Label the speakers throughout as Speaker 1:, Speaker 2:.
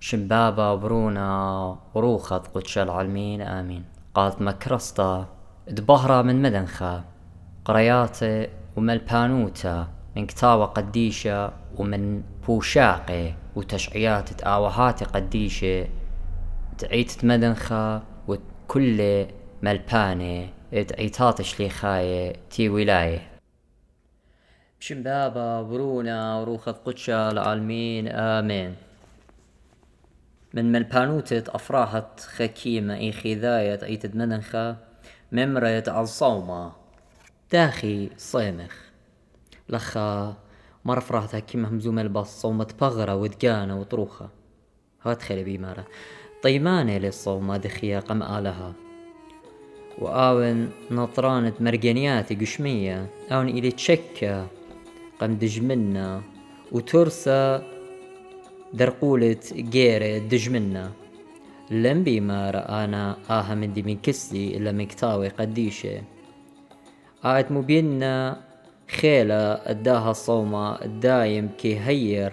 Speaker 1: شمبابة برونا وروخة قدش العالمين آمين. قالت مكرستا دبهرة من مدنخة قرياتي وملبانوتا من كتاوة قديشة ومن بوشاقي وتشعيات تآوهات قديشة تعيت مدنخة وكل ملباني تعيتات شليخاية تي ولاية. شمبابة برونا وروخة قدش العالمين آمين. من ملبانوتة أفراحت خكيمة إي خذاية أيتد منخة ممرت عالصومة داخي صيمخ لخا مرة فرحت هكيمة همزوم البص صومة بغرة ودقانة وطروخة هاتخلي بيمارة طيمانة للصومة دخية قم آلها وآون نطرانة مرقانياتي قشمية آون إلي تشكة قم دجمنا وترسى درقولة جيرة دجمنا لم بيمار أنا من دي من كسلي إلا مكتاوي قديشة آت مبيننا خيلة اداها الصومة الدايم كي هير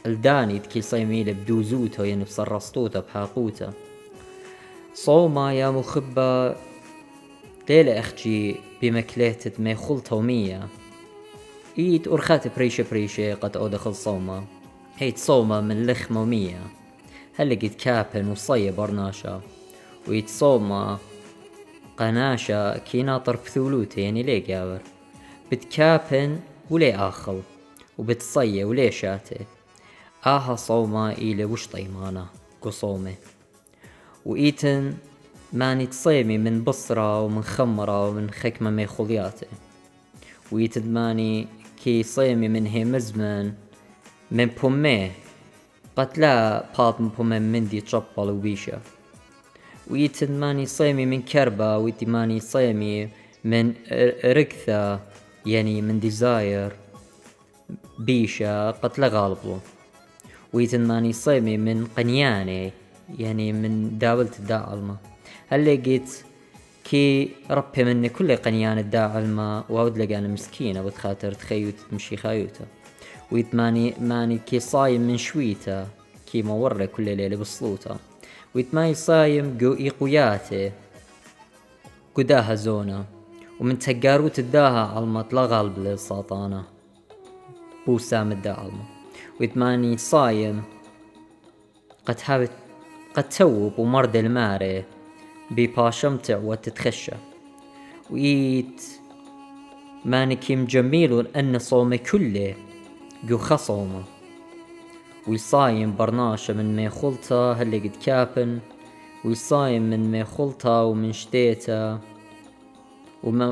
Speaker 1: الداني كي صيميل بدوزوته يعني بصرصتوته بحاقوته صومة يا مخبة ليلة اختي بمكليتة ما خلطة ومية ايت أرخات بريشة قد أدخل صومة هيت صومة من لخمة ومية هل لقيت كابن وصية برناشا ويتصومة قناشة كي ناطر بثولوته يعني ليه قاور بتكابن وليه آخل وبتصية وليه شاته صومة إلي وش طيمانة قصومة وإيتن ماني تصيمي من بصرة ومن خمرة ومن خكمة ميخولياته وإيتن ماني كي صيمي من هي مزمن من بوميه قتلا بات من بوميه من دي تشبل وبيشة ويتن ماني صيمي من كربة ويتن ماني صيمي من ركثة يعني من ديزاير بيشة قتلا غالبلو ويتن ماني صيمي من قنياني يعني من داولة الداعلمة هل لقيت كي ربي مني كل قنيان الداعلمة وعود لقانا مسكينة وتخاطر تخيوت تمشي خايوته ويتماني كي صايم من شويته كي مورة كل ليلة بصلوته ويتماني صايم إيقوياته قداها زونة ومن تقاروت الداها علمة لا غالب للساطانة بوسام الداعلمة ويتماني صايم قد توب ومرد الماري بباشمتع وتتخشى ويت ماني كيم جميل أن صومي كله جو خصومه ويصايم برناشة من ميخلطة هل قد كابن ويصايم من ميخلطة ومن شتيته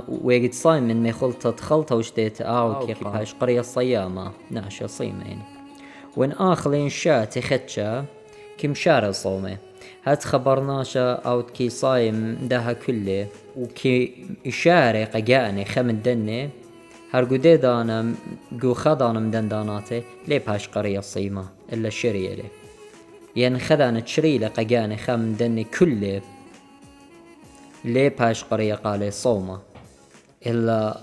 Speaker 1: ويقد صايم من ميخلطة تخلطة وشتيته كيف قرية الصيامة ناشا صيمين وين آخلين شاتي خدشة كم شارع صومه هات خبرناشا أو كي صايم داها كله وكي إشارة قجاني خمن دني هرقودي دانا جو خدانا مدن داناتي لي باش قرية الصيمة إلا الشرية لي يعني خدانا تشريلة قجاني خمن دني كله لي باش قرية قالي صومة إلا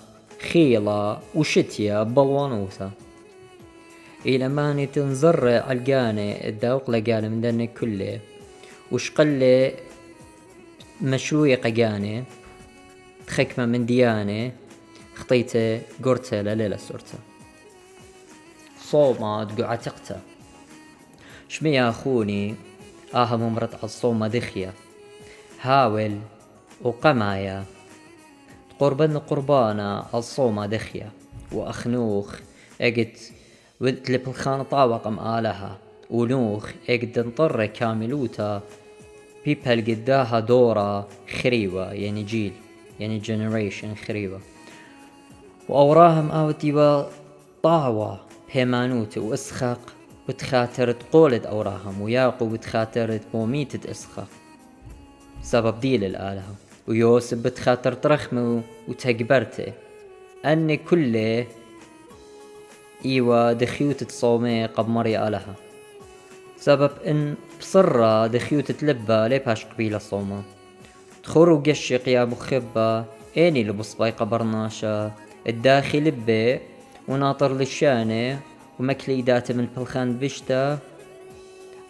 Speaker 1: خيلة وشتية بلوانوثة إلى ماني تنزر عالقاني الدوق لقالي من دني كله وشقلي مشروية قجاني تخكمة من دياني خطيته قرته لليلة سورته صومة تقعتقته شمية أخوني ممرت عالصومة دخية هاول وقمايا قربان قربانا عالصومة دخية وأخنوخ اقت ودلب الخان طاوق آلها ونوخ اقد انطر كاملوتا بيبال قداها دورة خريوة يعني جيل يعني جنريشن خريوة وأوراهم آوتي طاوة بيمانوت وإسخاق بتخاطر تقولد أوراهم وياقو بتخاطر بوميتة إسخاق سبب ديل الآلهة ويوسف بتخاطر ترخمه وتكبرته أني كله إيوة دخيوت تصومي قبمري آلهة سبب إن بصرة دخيوت تلبى ليبهاش قبيلة صومة تخورو قشق يا مخبة إني لبصباي قبرناشا الداخل بي وناطر للشانة ومكلي دات من البلخان بشتا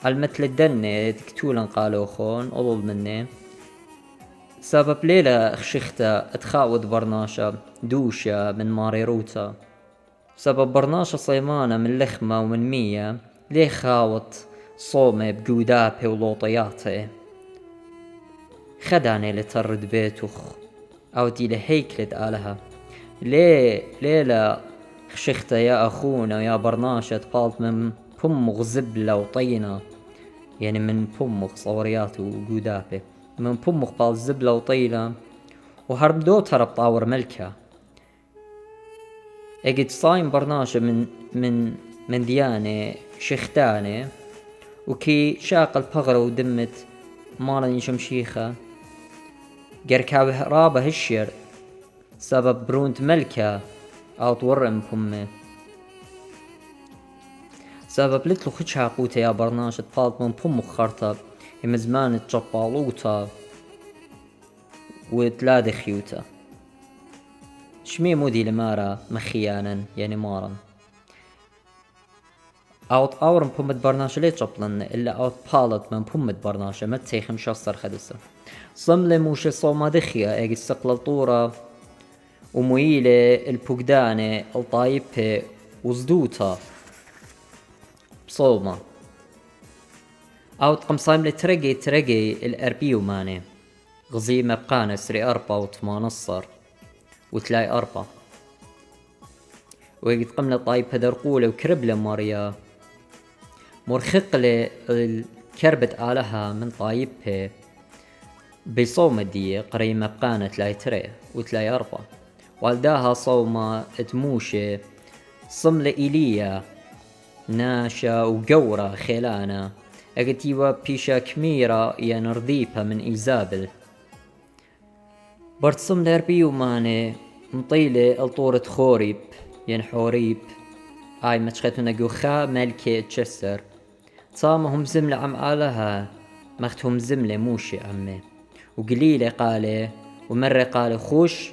Speaker 1: على مثل الدنة تكتولا قالوا خون أضل مني سبب ليلة خشختا اتخاوض برناشا دوشة من ماريروتا سبب برناشا صيمانة من لخمة ومن مية ليه خاوط صومي بجودابه ولوطياته خدعني لترد بيتوخ أو دي لهيكلد آلها ليلة خشختا يا أخونا يا برناشة قالت من بمغ زبلة وطينة يعني من بمغ صورياته وجودابه من بمغ قال زبلة وطينة وهرب دوتها بطاور ملكة اجد صايم برناشة من ديانة شختانة وكي شاق البغرة ودمت مالني شمشيخة قركاوه رابة هشير سبب برونت ملكة او تورم بمه سبب لتلو خدش عقوته يا برناشة قالت من بمه خرطة يمزمان تشبالوتا وتلاد خيوتا شمي مودي لمارا مخيانا يعني مارا اوت اورم بومت برناشة ليه تشبلن الا اوت بالت من بومت برناشة ما تسيخ مشاصر خدسة صملي موشي صوما دخيا ايجي استقلال طورة ومويلة البوغدانة الطايبة وزدوتا بصوما اوت قمصايم لترقي الاربيو ماني غزيمة بقانا سري اربا وتمانصر وتلاي اربا ويقد قمنا طايب هدرقولة وكربلة ماريا مرخقلة الكربة آلها من طايبها بصومة دي قريمة بقانة تلاي تري وتلاي أربع والداها صومة تموشة صملة إيليا ناشا وقورة خيلانا اقتيوا بيشا كميرة يا نرديبها من إيزابل برد صملة ربيو ماني مطيلة الطورة خوريب ين حوريب اي متشخيتو نقوخا ملكي تشسر صامهم زملة عم آلها مختهم زملة موشي عمي وقليلة قالي ومرة قالي خوش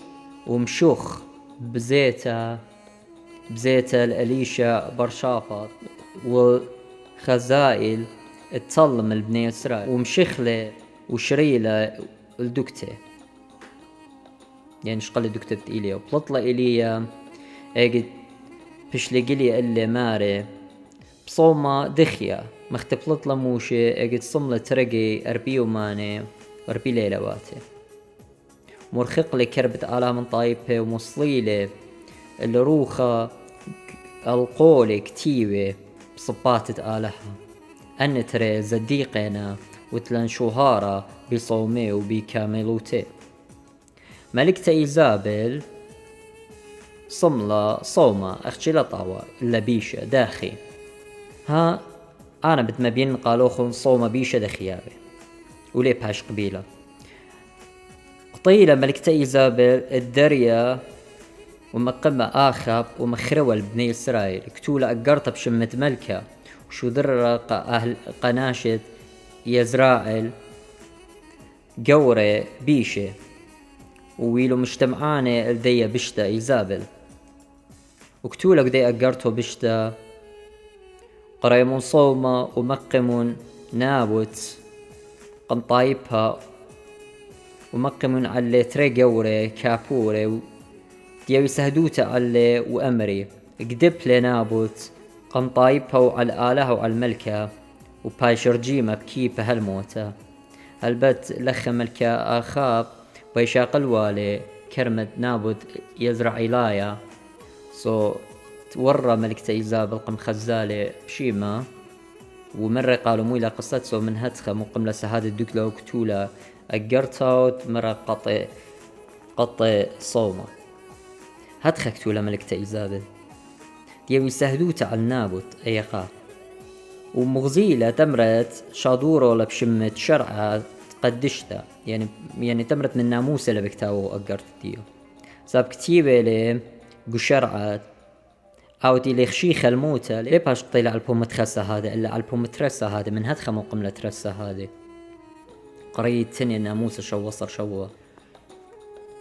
Speaker 1: ومشوخ بزيتا الأليشة برشافة وخزائل اتظلم البني إسرائيل ومشخلة وشريلة الدكتة يعني شقل الدكتة إيليا وبلطلة إيليا اجد بشلي قلي اللي ماري بصومة دخيا مختبلط لموشي اجد صملة ترقي اربيو ماني واربي ليلة واتي مرخق لي كربة آلها من طايبه ومصليلة الروخة القولة كتيوة بصباتة آلها أن تري زديقنا وتلان شوهارة بصومي وبكاملوتي ملكة إيزابل صملة صومة أختي لطاوة اللبيشة داخي ها أنا بتمبين قالوخن صومة بيشة دخيابي ولي بهاش قبيلة قطيلة ملكة إيزابل الدريا ومقمة آخب ومخروة لبني إسرائيل كتولة أقرطة بشمة ملكة وشو ذرة أهل قناشة يزرائيل قورة بيشة وويلو مجتمعانة لدي بشتا إيزابل وكتولة قدي أقرطو بشتا قريمون صومة ومقمون نابوت قنطايبها ومقمون على تري قورة كابورة ديوي سهدوتا على وأمري قدب لنابوت قنطايبها وعلى آلها وعلى الملكة وبايشرجيمة بكيبة هالموتة هالبت لخ ملكة آخاب بيشاق الوالي كرمد نابوت يزرع إلايا تورى ملكة إيزابل قم خزالة بشيمة ومرة قالوا مويلة قصة من هتخة مقم لسهاد الدكلة وكتولة أقرتها مرة قطع صومة هتخة كتولة ملكة إيزابل ديوي سهدوتا على النابوت أيقا ومغزيلة تمرت شادورة لبشمة شرعة قدشتا يعني تمرت من ناموسة لبكتاو أقرت ديو ساب كتيبة لي قشرعة أو اللي خشيخة الموتة ليه باش قطيلة على البومترسة هذا إلا على البومترسة هذا من هدخة موقم لترسة هذا قريت تني ناموسة شوصر شوه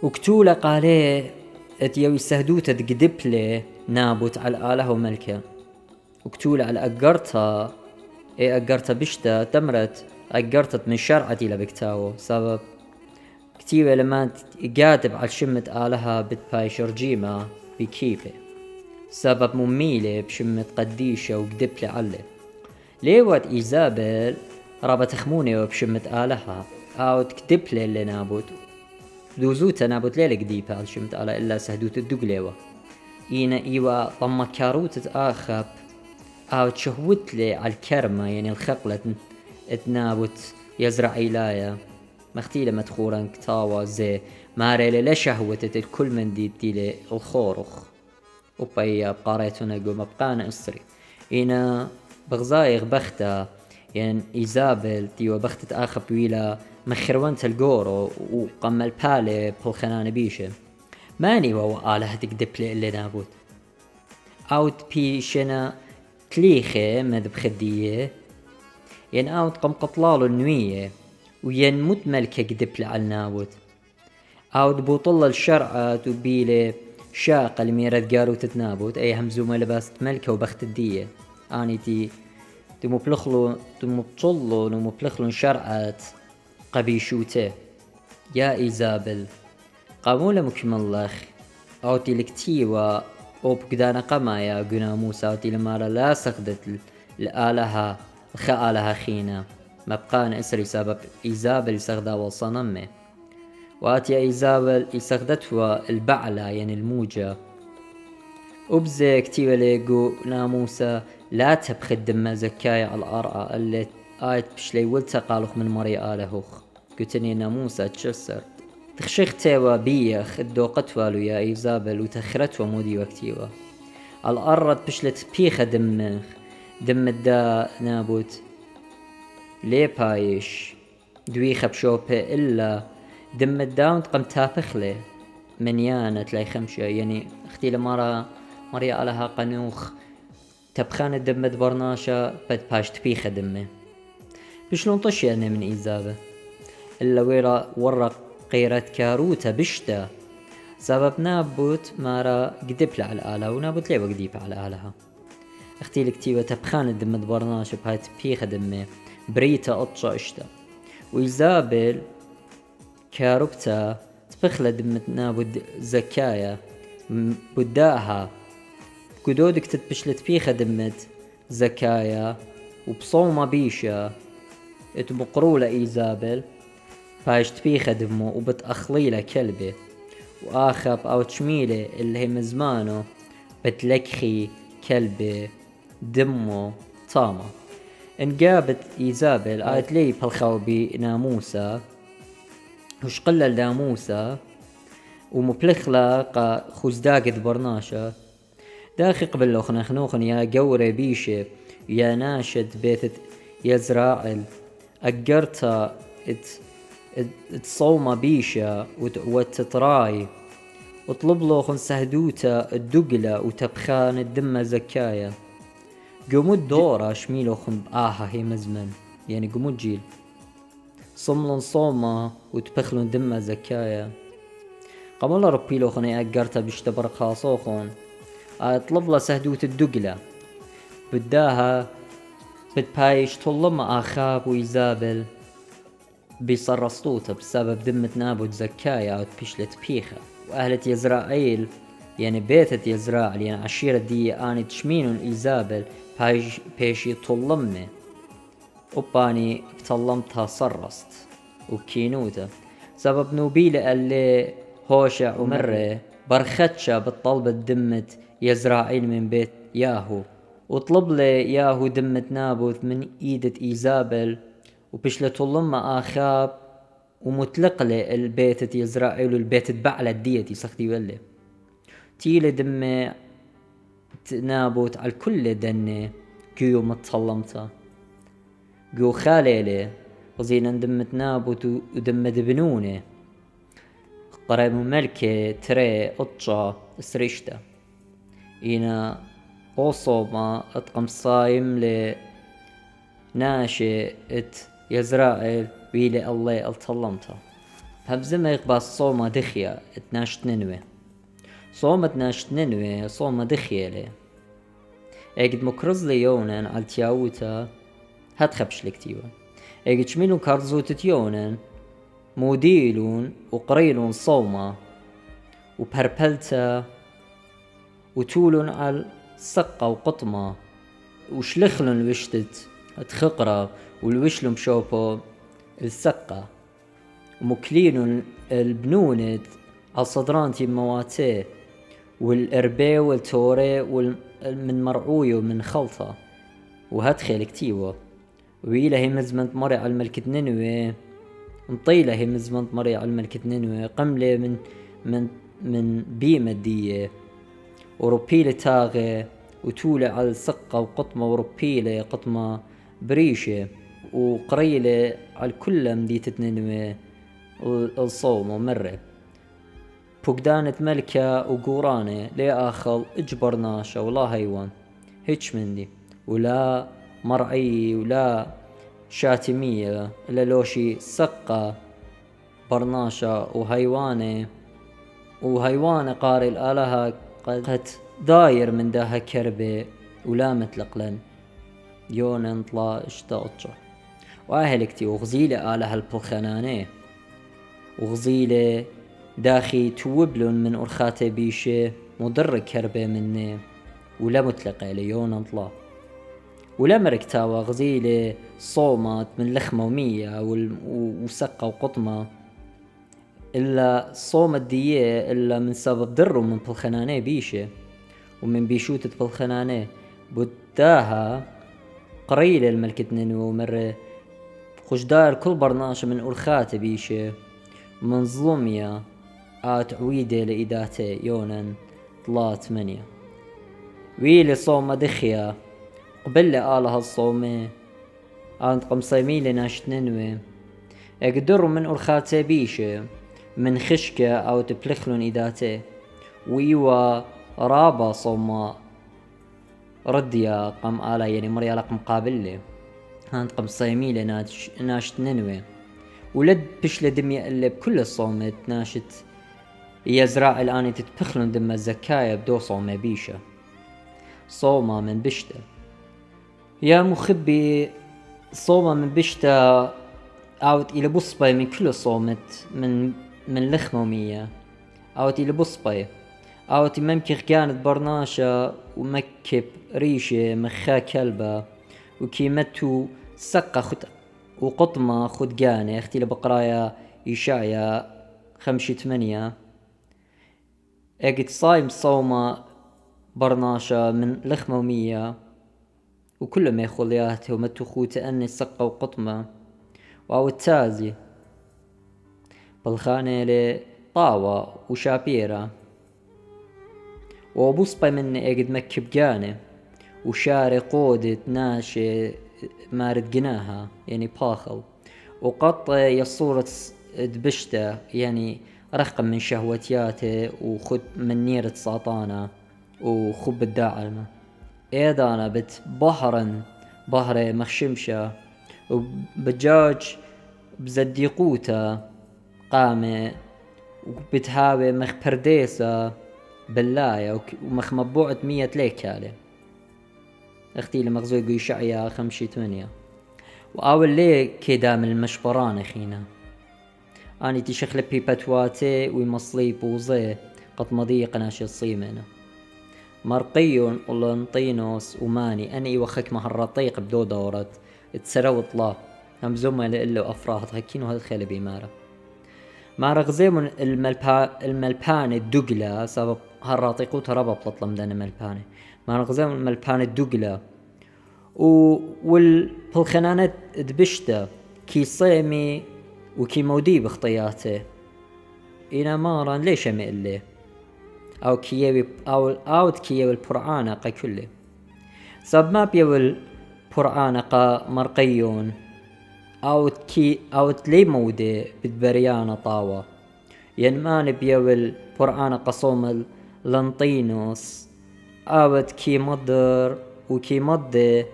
Speaker 1: وكتولة قاليه اتيوي سهدوتا تقدب لي نابوت على آله وملكة وكتولة على أقرتها اي اقرت بشتا تمرت اقرتت من شرعتي لبكتاو سبب كتيبة لما قادب على شمت آلها بتباي شرجيمة بكيبة سبب مميلة بشمت قديشة وقدب لعلي ليوات إيزابل رابط خموني وبشمت آلها أو تكدب لي اللي نابوت دوزوتا نابوت ليلة قديبة على شمت آلها إلا سهدوت الدقليوة إينا إيوا طما كاروت تآخب أو تشهوت لي على الكرمة يعني الخقلة تنابوت يزرع إيلايا مختيلة مدخورا كتاوى زي ماريلي لشهوتت الكل من دي الخورخ وبايا بقاريتنا قوم بقانا اسري إنا بغزايغ بختا يعني إيزابل ديو بختة آخب ويلا مخروانت الجورو وقم البالي بالخنان بيشه ماني وو آله تقدبلي اللي نابوت أوت بيشنا تليخي مذ بخدية ين أوت قم قطلالو النوية وين متملكة قدبلي على النابوت أوت بوطل الشرعة تبيلي شاقة الميرد قارو تتنابوت أي همزومة لباس ملكة وبخت الدية آني تي تمبطلو نمبلخلو شرعات قبيشوته يا إيزابل قامولا مكملخ أوتي لكتيوة أو بقدانا قمايا قنا موسى أوتي لمارا لا سخدت الآلها الخآلها خينا مبقان إسري سبب إيزابل سخدا وصنمه واتي إيزابل يسخدتها البعلة يعني الموجة أبزي كتيبة ليقو ناموسى لا تبخد دم زكاية على الأرعى اللي آيت بشلي ولتقالوخ من مري آلهوخ قلتني ناموسى تشسر تخشختوا بيخ الدوقتوا له يا إيزابل وتخرتوا مودي وكتيوا الأرض بشلت بيخة دم الدا نابوت ليه بايش دويخة بشوبة إلا دم الداون تقم تابخله من يانت لاي خمشة يعني اختي لمارا مريا لها قنوخ تبخان الدم برناشة بد باش تبيخة دمه بشلون طش يعني من إيزابة إلا ويرا ورق قيرت كاروتا بشتا سبب نابوت مارا قدب على الآلة ونابوت ليه وقديب على آلها اختي لكتيبة تبخان الدم برناشة بهاي تبيخة دمه بريتا أطشا اشتا وإيزابل كاروبتا تبخلة دمت نابود زكايا بداها قدودك تتبشلت بيخة دمت زكايا وبصومة بيشا اتبقرولة إيزابل باش تبيخة دمو وبتأخليلة كلبة وآخب أو تشميلة اللي هي مزمانو بتلكخي كلبة دمو طامة انقابت إيزابل آيت لي بالخوبي ناموسا وش قلل ناموسا ومبلخلة خزداق برناشة داخي قبل لو خنخنوخن يا قوري بيشة يا ناشد بيت يزراعل أقرتا تصوم بيشة وتتراي وطلب لوخن سهدوتا الدقلة وتبخان الدم زكايا قمود دورة شميلوخن بآها هي مزمن يعني قمود جيل صملن صومة وتبخلن دم زكايا قبل ربي لوخن أقرتا بيشتبر خاصوخن اطلب له سهدوت الدقلة بداها بتبايش طلما آخاب وإيزابل بيصرصطوته بسبب دمة نابوت زكايا أو تبشلت بيخة وأهلة يزرائيل يعني بيتة يزرائيل يعني عشيرة دي آني تشمينون إيزابل بيش يطلمني وباني بطلمتها صرصت وكينوته سبب نوبيلة اللي هوشع ومرة برختشة بالطلبة دمة يزرائيل من بيت ياهو وطلب لي ياهو دمة نابوت من إيدة إيزابل وبشلة طلمة آخاب ومطلق لي البيت يزرائيل والبيت تبعلة ديتي سختي وله تيلي دمة نابوت على الكل دني كيو متصلمتا قو خاليلي وزينا دمة نابوت ودمة بنونه قريب ملكة تري أطشا سريشتا إنا قوصوما اتقم صايم لناشي يزرائيل ويلي الله الطلمتا هبزم يقباس صوما دخيا اتناشت ننوي صوما اتناشت ننوي صوما دخيا لي اقد مكرز لي يونان على تياوتا هات خبش لكتيوان ايجي ميلون كارزوتتيونن موديلون وقريلون صوما وبربلتا وتولون على سقة وقطمة وشلخلن وشتت تخقرة والوشلم بشوبو السقة ومكلين البنونت على صدرانتي مواتيه والإربي والتوري من مرعوي ومن خلطة وهدخل كتيوة ويلا هي مزمنت مري على الملكة نينوي مطيلة هي مزمنت مري على الملكة نينوي قملة من بيمة دية وروبيلة تاغي وتولة على السقة وقطمة وروبيلة قطمة بريشة وقريلة على كل مديتة نينوي الصوم ومرة فقدانة ملكة وقورانة لي آخل اجبرناشا ولا هيوان هيتش مندي ولا مرعي ولا شاتمية إلا لوشي سقة برناشا وهيوانة قاري الآلهة قد داير من داها كربة ولا متلق لن يون انطلا اشتاقجا واهلكتي وغزيلة آلهة البلخناني وغزيلة داخي توبلن من أرخاتي بيشي مضر كربة مني ولا متلقى ليون انطلا ولا مركتاوى غزيلة صومات من لخمة ومية وسقة وقطمة إلا صومت ديه إلا من سبب ضروا من بلخناني بيشي ومن بيشوتة بلخناني بداها قريلة الملكة نينوي ومرة خشدار كل برناشة من أرخاتي بيشي من ظلمية عويدة لإداتي يونن طلات 8 ويلي صومة دخيا قبل آلها الصومي عند قمصيمي لناشت نينوي اقدروا من أرخاتي بيشي من خشكة أو تبلخلون إداتي ويوا رابا صوما رديا قم آلا يعني مريا لقم قابلي عند قمصيمي لناشت نينوي ولد بشلة دمية اللي بكل الصومت ناشت يزرع الآن تتبخلن دم الزكاية بدو صومة بيشة صومة من بشتة يا مخبي صومة من بشتة عاود إلى بصبي من كل صومت من لخمومية عاود إلى بصبي عاود ممكن كانت برناشة ومكب ريشة مخا كلبة وكيمتو سقة خد وقطمة خد جاني اختي لبقرايا إشاعية 5-8 اجد صايم صومة برناشة من لخمومية وكل ما يخولياته ومتو خوته أني سقة وقطمة وأو التازي بالخانة لطاوة وشابيرة وبصبي مني اجد مكب جاني وشاري قودة ناشي مارد جناها يعني باخل وقط يصورة دبشته يعني رقم من شهوتياته وخد من نيرة ساطانة وخب الداعلمة ايضانا بت بهرة مخشمشة وبجاج بزديقوته قامة وبتهاوي مخ برديسة باللاية ومخ مبوعة 100 ليكالة اختي لمغزوق يشعيا 5-8 وأول ليه كدا من المشبران اخينا اني تشخل بيباتواتي ويمصلي بوزي قد مضيق ناشي الصيمنا مرقيون ولنطينوس وماني اني وخك مهرطيق بدو دورت تسرو طلا هم زملاء إلا أفراحت هكينو هالخيل بيمارة مع رغزيمون الملبان الدقلة سبب هالراطيقو تربا بطلم دانا ملباني مع رغزيمون الملبان الدقلة والبلخنانات دبشته كي صيمي وكي مودي بخطياته إنا ماران ليش أمئلي أو كيوي أو كيوي البرعانة قا كله سب ما بيوي البرعانة قا مرقيون أو تلي مودي بدبريانة طاوة ينمان بيوي البرعانة قصوم لنطينوس أو كي مضر وكي مضي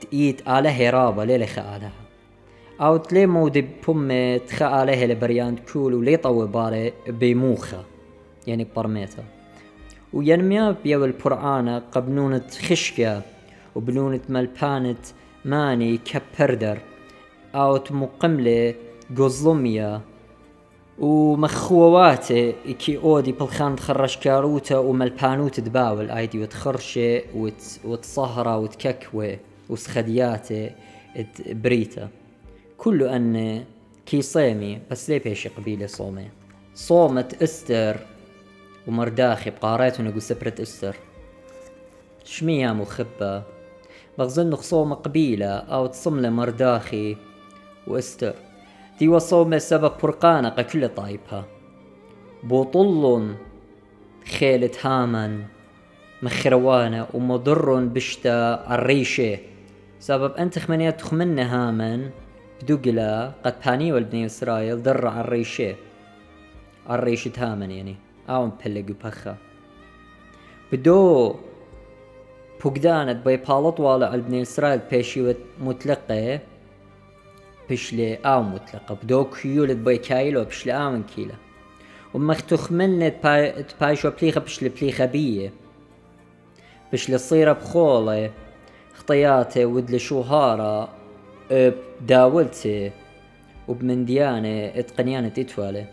Speaker 1: تقيت آله رابا ليلي خالها أو تلي مودي بومي تخاله لبريان كول ولي طوي باري بيموخة يعني برميتا وينميا بيو البرعانة قبنونة خشكة وبنونة ملبانة ماني كبردر أوت مقملة جوزلميا ومخواتي كي أودي بالخان تخرج كاروتا وملبانوت دباول أيدي وتخرشي وتصهرة وتككوي وسخدياتي بريتا كله أن كي صيمي بس ليه بيشي قبيلة صومي صومت استر ومرداخي بقاريت ونقو سبرة استر شمية مخبة بغزن صوم قبيلة أو تصملة مرداخي واستر دي وصوم سبب برقانة كل طايبها بوطل خيلة هامن مخروانة ومضر بشتا الريشة سبب أنت خمنيات تخمن هامن بدقلا قد باني والبني إسرائيل ضر على الريشة هامن يعني أو مبلغ بخا بدو بوغدانت باي بالط والا على بني إسرائيل بيشي مطلقة بشلي أو مطلقة بدو كيولت باي كايلو بشلي أو من كيلة ومختخ منت بايشو بليخة بليخة بيه بشلي صيرة بخولة خطياتي ودلي شوهارة بداولتي وبمنديانة اتقنيانة اتوالي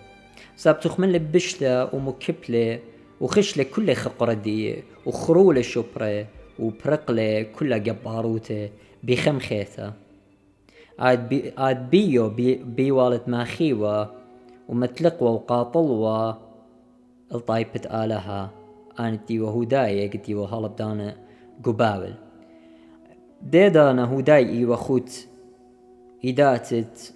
Speaker 1: سابتخ من بشلة ومكبلة وخشلة كل خقردية وخرولة شبرة وبرقلة كلها جباروتة بخمخيثة عاد بيو بيوالت ماخيوة ومتلقوة وقاطلوة الطايبة آلها آنتي وهداية قتي وهالب دانا قباول ديدانا هدايي وخوت إداتت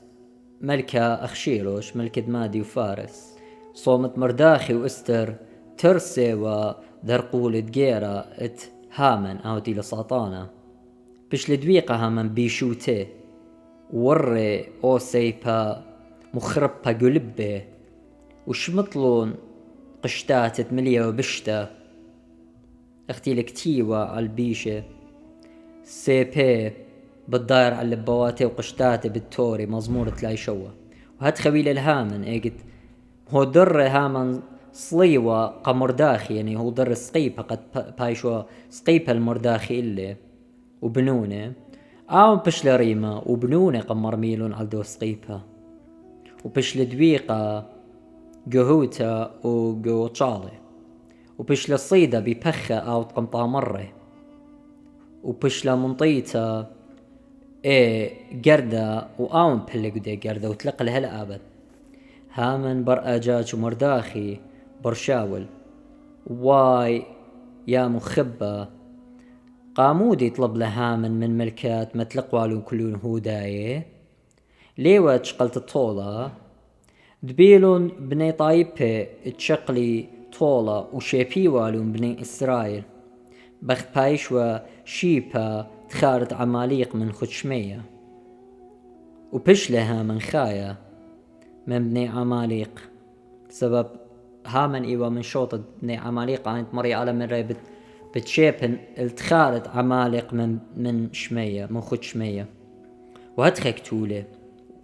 Speaker 1: ملكة أخشيروش ملكة مادي وفارس صومت مرداخي وإستر ترسي ودرقولة جيرة ات هامن أوتي لساطانة بش لدويقة هامن بيشوتي وري أو سيبا مخربها قلبه وشمطلون قشتات مليا وبشتا اختي لكتيوة عالبيشة سيبي بالداير على اللبواتي وقشتاتي بالتوري مزمورة لايشوة وهات خويل الهامن ايقت هو در هامن صليوة قمرداخي يعني هو در سقيبها قد بايشوا سقيبها المرداخي اللي وبنونه او بشل ريمة وبنونه قمر ميلون على دو سقيبها وبشل دويقة قهوتا وقوطشالي وبشل الصيدة ببخة او تقمطها مرة وبشل منطيتا قردة وآون بلقو دي قردة وتلق لها الأبد هامن بر أجاج ومرداخي برشاول واي يا مخبة قامودي يطلب لهامن من ملكات متلق والون كلون هوداية ليوة تشقلت الطولة دبيلون بني طايبة تشقلي طولة وشيبي والون بني إسرائيل بخت بايش وشيبا تخارت عماليق من خدشمية وبشلها من خايا من بني عماليق سبب هامن ايوه من شوطة بني عماليق عانت مري على من ريبت بتشيبن التخارت عماليق من شمية من خدشمية وهتخك تولي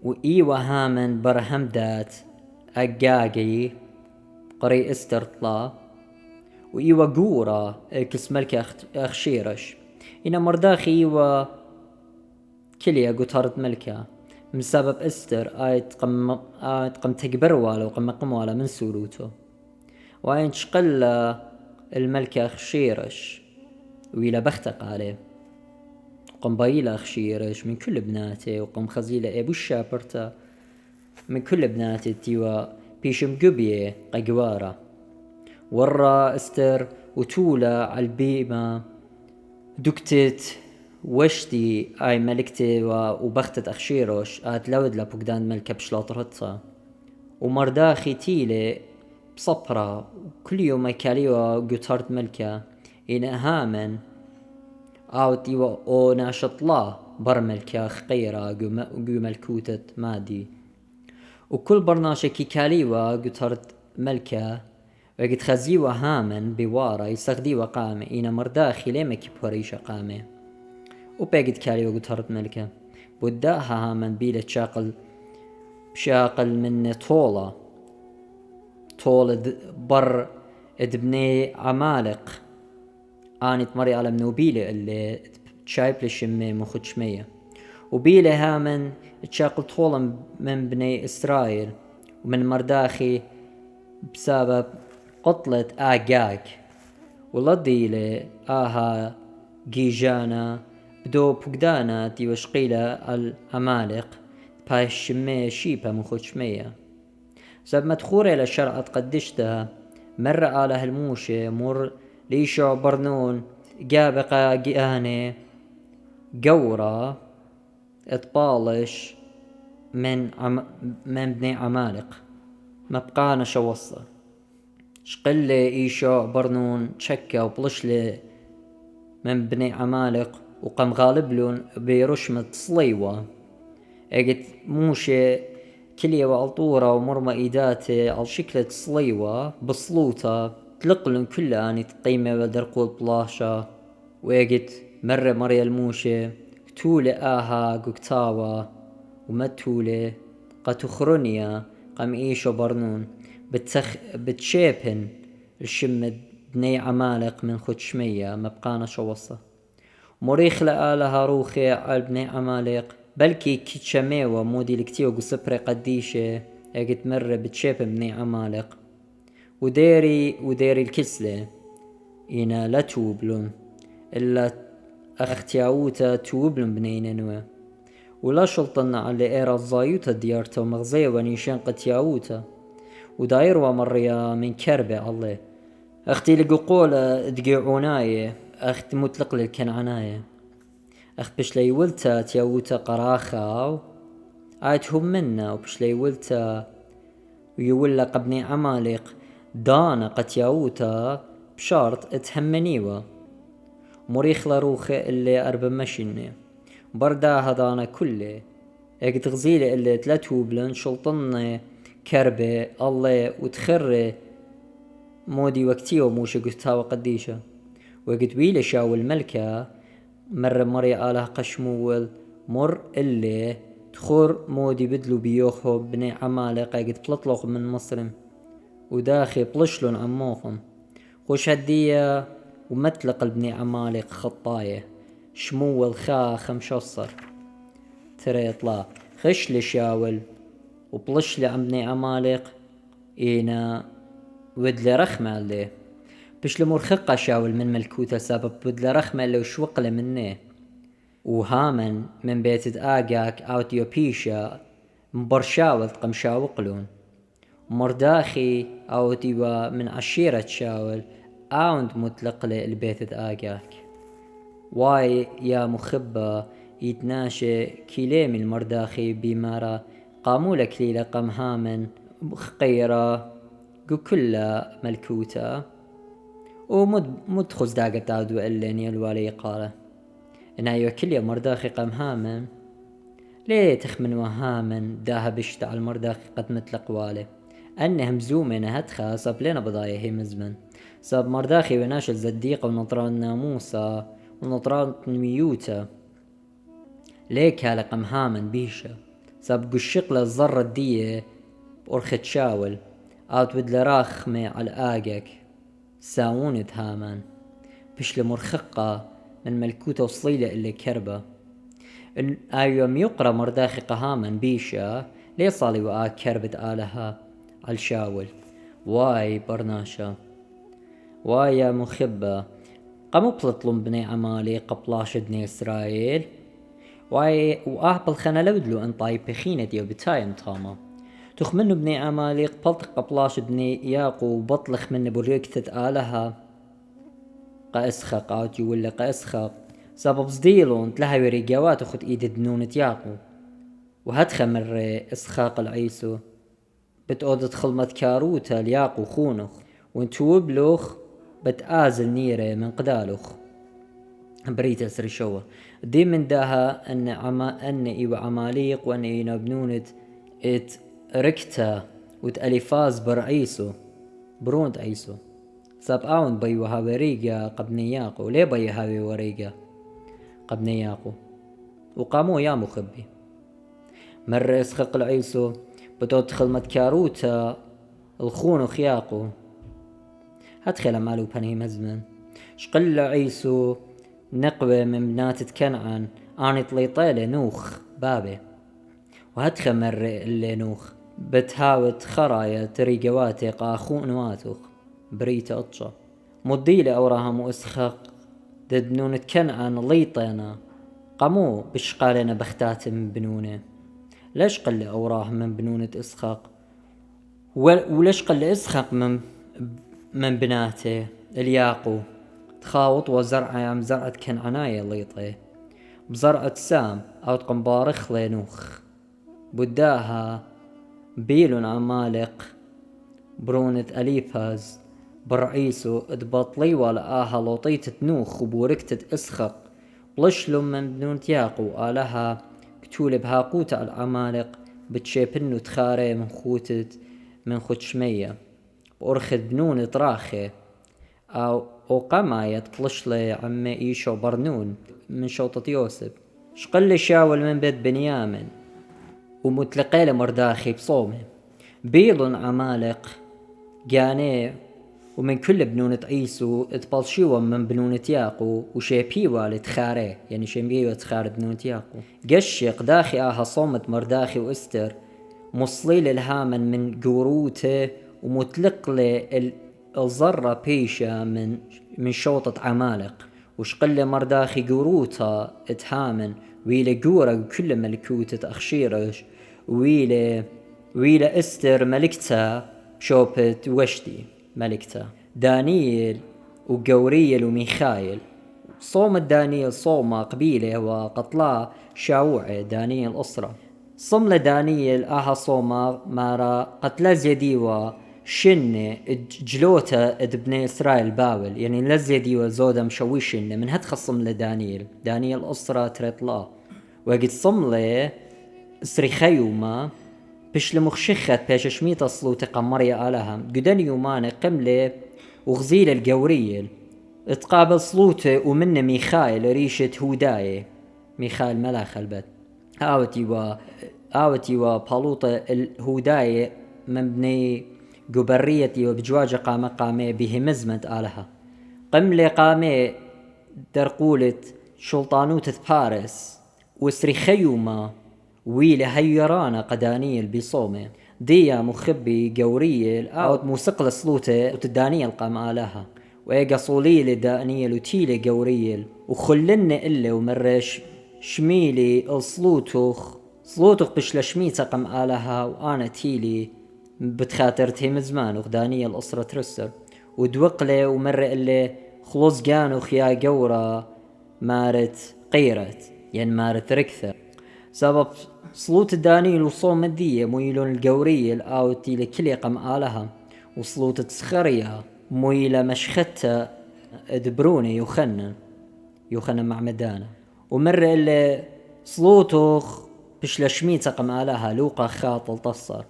Speaker 1: وايوه هامن برهمدات اقاقي قري استرطلا وايوه قورة كس ملكة اخشيرش إنا مرداخي ايوه كليا قطارت ملكة من سبب استر آيت قم تكبر والا وقم قموالا من سوروتو وآين تشقل الملكة اخشيرش ويلا بختق عليه وقم بايلا اخشيرش من كل بناتي وقم خزيلة ابو الشابرتا من كل بناتي تيوا بيشم قبيه قجوارة ورا استر وتولا عالبيمة دكتت وشتي اي ملكتي وبختت اخشيروش ات لود لبقدان ملكة بشلاطرتها ومرداخي تيلي بصبرة كل يوم كاليوا قطرت ملكة إن هامن اوتي او ناشط لا برملكة خقيرة قو ملكوتة مادي وكل برناشة كي كاليوا قطرت ملكة وقت خزيوا هامن بوارا يستخديوا قامة إن مرداخي لما كيبوريش قامة وباقد كاليوا قطرت ملكة بداها هامن بيلة شاقل من طولة بر ادبني عمالق آنت مري على منوبيلة اللي تشايب لشمي مخد شمية وبيلها من تشاقل طولم من بني إسرائيل ومن مرداخي بسبب قتلة آجاج ولديلة آها جيجانا بدو بقدانا دي وشقيلة العمالق باش شمية شيبة من خود شمية سب مدخورة لشرعة قدشتها مرة آله الموشة مر ليشو برنون جابقة جياني جورة اطبالش من بني عمالق مبقانا شوصة شقل إيشو برنون تشكا وبلشلي من بني عمالق وقام غالبلون برشمة صليوة اجت موشة كلية وعطورة ومرمى إيداتي على شكلة صليوة بصلوطة تلقلن كلها اني تقيمة بدرقول بلاشة واجت مرة مريا الموشة تولي آها قكتاوة ومتولي قاتخرونيا قام إيشو برنون بتشيبن الشمد بني عمالق من خود شمية مبقانا شوصة مريخ لآلها روخي على بني عمالق بلكي كيتشميوة مودي لكتيو قصبري قديشة اجت مرة بتشيبن بني عمالق وديري الكسلة إنا لا توبلون إلا أختياوتا توبلون بني ننوى ولا شلطنا على إيرا الزايوتا ديارتا ومغزية ونيشان قتياوتا ودايروا مريا من كربة الله أختي لقوقولة دقيعوناية أخت مطلق للكنعناية أخت بشلي ولتا تياوتا قراخاو آيتهم منا وبشلي ولتا ويولا قبني عمالق دانا قتياوتا بشارط اتهمنيوا مريخ لروخة اللي أربا مشيني برداها دانا كله اقد غزيلة اللي تلاتوبلن شلطني كربة الله وتخري مودي وقتي وموشي قتاوة قديشة وقد ويلة شاو الملكة مرة آله قشمول مر اللي تخور مودي بدلو بيوخو بني عمالقة قد بلطلق من مصرم وداخي بلشلون عموخم خوش هدية ومتلق البني عمالق خطاية شمول خمشصر ترى يطلع خش لشاول وبلش عم بني عمالق إينا ودل رخمة اللي بش لمرخقة شاول من ملكوته سبب ودل رخمة اللي وشوقله منه وهامن من بيت آقاك أوتيوبيشا مبرشاول تقم شاوقلون مرداخي أوتيوا من عشيرة شاول آوند مطلق البيت آقاك واي يا مخبة يتناشي كيليم المرداخي بمارا قاموا لك ليلة قم هامن خقيرة كلها ملكوتة ومدخز داقة دادو الليني الوالي قاله إنا يوكل يا مرداخي قم هامن ليه تخمن وهامن داها بشتع المرداخي قد متلق والي أنهم زومين هدخا صاب لنا بضايا هي مزمن صاب مرداخي وناشل زديقة ونطران ناموسة ونطران ميوتة ليك هالقم هامن بيشا صاب قشق للزرة ديه بأرخت شاول آت ودل راخمي على آقك ساونة هامان بشل مرخقة من ملكوتة وصليلة اللي كربة أيوم يقرأ مرداخي قهامان بيشا ليه صالي وآك كربة آلها على شاول واي برناشا واي يا مخبة قاموا بلطلم بني عمالي قبلاش بني إسرائيل واي وآهبل خنا لودلو ان طايب خينة ديو بتايم تاما تخمنو بني عماليق بلطق قبلاش بني ياقو وبطلخ من بريكتة آلها قاسخة قاتي ولا قاسخة سبب صديلون تلها وريقاوات وخد ايد دنونة ياقو وهدخ مر اسخاق العيسو بتقود خلمت كاروتا لياقو خونخ وانتو بلوخ بتآزل نيرة من قدالوخ بريت اسري شوه دي من داها ان ايو عماليق وان اينا بنونة ات ركتا وتأليفاز برعيسو بروند عيسو ساب آون بيو هاوريقا قبنياقو ليه بيو هاوي وريقا قبنياقو وقامو يا مخبي مرة اسخق العيسو بدوت خلمت كاروتا الخون وخياقو هدخل مالو بني مزمن شقل عيسو نقوة من بنات كنعان آني طليطيلة نوخ بابي وهتخمر اللي نوخ بتهاوت خرايا تريقواتي قاخون واتوخ بريت أطشا مديلة أوراها مؤسخق ددنون كنعان ليطينا قامو بشقالنا بختات من بنونه ليش قل أوراه من بنونة إسخاق وليش قل إسخاق من بناته الياقو تخاوط وزرعة يام زرعة كنعاناية ليطي بزرعة سام أو تقنبارخ لينوخ بداها بيلون عمالق برونة أليفاز برعيسو ادبطلي ولا آها لوطيت تنوخ وبوركتت اسخق بلشلم من بنون تياقو آلها كتول بهاقوت على العمالق بتشيبنو تخاري من خوتشمية بأرخد بنون طراخي أو قماية تطلشلي عمي إيشو برنون من شوطة يوسف شقل شاول من بيت بنيامن ومتلقيل مرداخي بصومه بيضن عمالق جاني ومن كل بنونة عيسو اتبالشيوا من بنونة ياقو وشيبيوا لتخاري يعني شيبيوا تخار بنونة ياقو قشق داخي آها صومت مرداخي وإستر مصليل الهامن من قوروته ومتلق لي الزرة بيشة من شوطة عمالق وشقل مرداخي قوروتا اتهامن ويلي قورة وكل ملكوتة أخشيرش ويلي استر ملكتا شوبت وشتي ملكتا دانييل وقوريل وميخايل صوم دانييل صوم قبيله وقتلا شاوعي دانييل أسرة صم لدانييل آها صوم مارا قتلا زيديوا شن جلوتا ابن إسرائيل باول يعني لزيديوا زودا مشويشن من هتخصم لدانييل دانييل أسرة تريطلا وقد صم لي سريخيوما بش لمخشخت بيش شميت أصلو تقمريا آلها قدن يومان قملي وغزيل القوريل اتقابل صلوته ومن ميخايل ريشة هوداي ميخايل ملاخ البت آوتي وبالوطة الهوداي من بني قبريتي وبجواج قامي به مزمت آلها قملي قامي درقولة شلطانوت باريس وسريخيوما ويلي هيرانا قدانيل بصومه ديا مخبي قوريل أو موسقل صلوته وتدانيل قام آلها ويقا صوليل دانيل وتيلي قوريل وخلن إلا ومرش شميلي الصلوتوخ بش لشميتا قام آلها وأنا تيلي بتخاطرتي مزمان وخدانيل أسرة ترسر ودوقلي ومر إلا خلص قانوخ يا قورة مارت قيرت يعني مارت ركثة سبب صلوت دانيل وصوم الدية مويلون القورية الآوتي لكل قم آلها وصلوت تسخريها مويلة مشختة دبروني يخنن مع مدانة ومر اللي صلوتوخ بش لشميت قم آلها لوقا خاطل تصر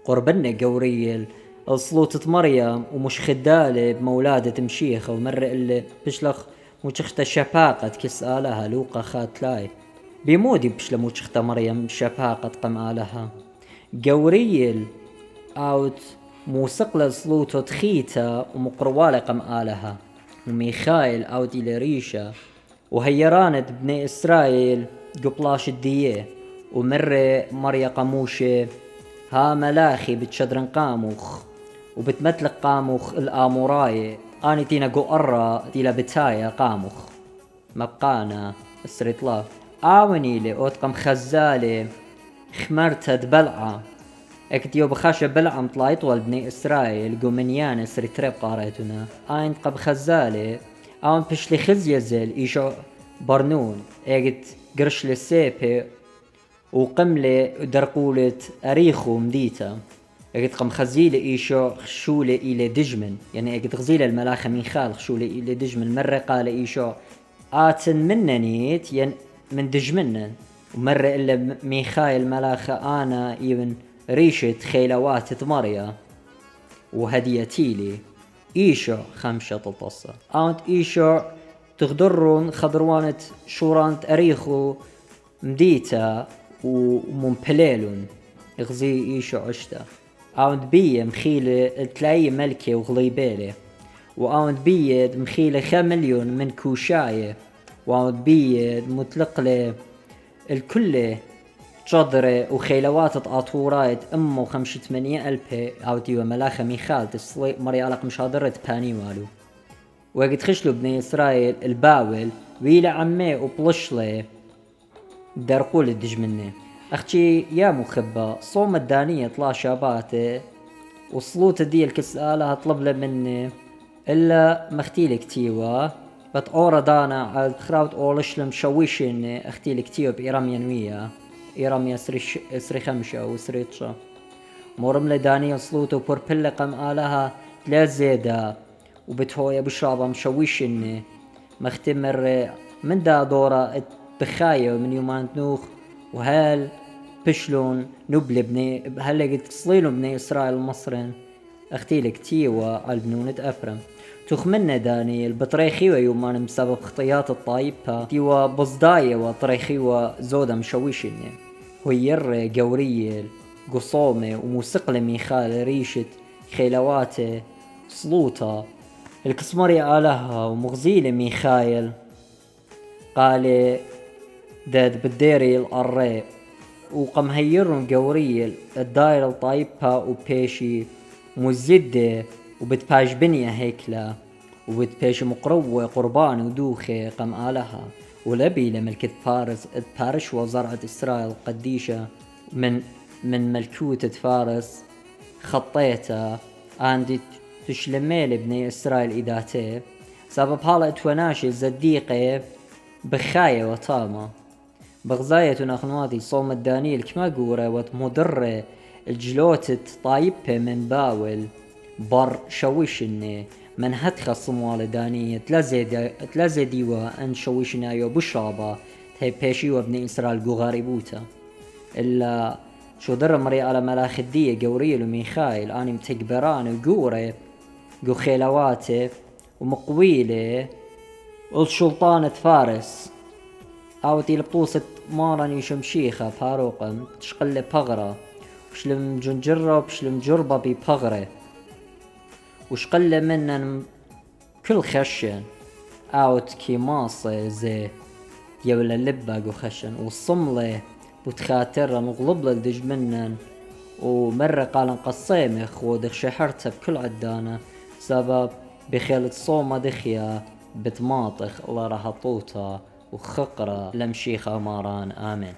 Speaker 1: قربنا قورية الصلوت مريم ومش خدالة بمولادة مشيخة ومر اللي بشلخ مشخت شفاقة كس آلها لوقا خاتلاي بمودي بشلمو شخت مريم شفاقة قم آلها قوريل أوت موسقل صلوتو تخيتا ومقروالة قم آلها وميخايل أوت إلى ريشة وهيرانة بني إسرائيل قبلاش الديه ومر مريا قاموشة ها ملاخي بتشدرن قاموخ وبتمتلق قاموخ الآموراي آني تينا قرة تيلا بتايا قاموخ مبقانا السريطلاف آوني لي أوتقم خزالي خمرتها دبلعة اكتيو بخاشة بلعة مطلايط والبني إسرائيل قومنيان سريتريب قاريتنا آين قب خزالي آون بشلي خزيزل إيشو برنون اكت قرش للسيبي وقملي درقولة أريخو مديتا اكت قم خزيلي إيشو خشولي إلي دجمن يعني اكت غزيلة الملاخة ميخال خشولي إلي دجمن مرة قال إيشو آتن مننيت ين من دجمنن ومرة إلا ميخايل ملاخة أنا إيون ريشة خيلوات ثماريا وهديتيلي إيشو خمشة تلتصة أنت إيشو تغدرون خضروانة شورانت أريخو مديتا ومنبليلون إغزي إيشو عشتا أنت بيه مخيلة تلاقي ملكة وغليبالة وأنت بيه مخيلة 5 مليون من كوشاية وبيد مطلق له الكل جدرة وخيلوات أطورايت أمو 500,000 أو تيوى ملاخة ميخال تصلي مري على مشادرة باني والو وقت خشلو بني إسرائيل الباول ويلا عمي وبلشلي درقول الدج مني أختي يا مخبى صوم الدانية طلع شاباتي وصلوت دي الكسالة هطلب له مني إلا مختيلك تيوى بتقورا دانا على تخراوت أولشلم شويشني أختيلك تيوى بإيراميا نوية إيراميا سري خمشة وسريتشا مورم لدانية صلوتو بوربلة قم آلها تلا زيدا وبتهويا بشرابة مشويشني مختمر من دا دورة بخاية من يومان تنوخ وهال بشلون نبل بني هل قد تصليلو بني إسرائيل المصرين أختيلك تيوى على بنونة أفرم تخمنا داني البطريخيوة يومان بسبب خطيات الطايبة تيوى بصداية وطريخيوة زودة مشويشني وير قورية قصومة وموسيقى ميخال ريشة خيلواته صلوطة الكسمري آلها ومغزيل ميخايل قال داد بالديري الأري وقم هيرن قورية الداير الطايبة وبيشي مزدة وبتباش بنية هيكلا وبتباش مقروة قربان ودوخة قم آلها ولبي لملكة فارس بارش وزرعة إسرائيل قديشة من ملكوتة فارس خطيتها عندي تشلميل بني إسرائيل إداته سبب حالة توناشي زديقة بخاية وطامة بغزاية نخنواتي صوم الدانيل كما قورة وتمضر الجلوتة طايبة من باول بر شويشني من هتخ الصموال دانية تلازدي وأن شويشنا يو بشرابة هي بيشي وابن إسرائيل قغاري بوتا إلا شو در مري على ملاخ الدية قوريل وميخايل أني متكبران وقورة قو خيلواته ومقويلة والسلطانة فارس أو تيلبوسة مارني شمشيخة فاروقا تشقل بغرة وشلم جنجرة وشلم جربة ببغرة وشقل منن كل خشن أوت كي ماصة زي يولا اللبا خشن والصملة وتخاتر مغلب للدج منن ومرة قال قصيمخ ودخ شحرتها بكل عدانة سبب بخيلة صومة دخيا بتماطخ الله راح طوطة وخقرة لمشيخة ماران آمين.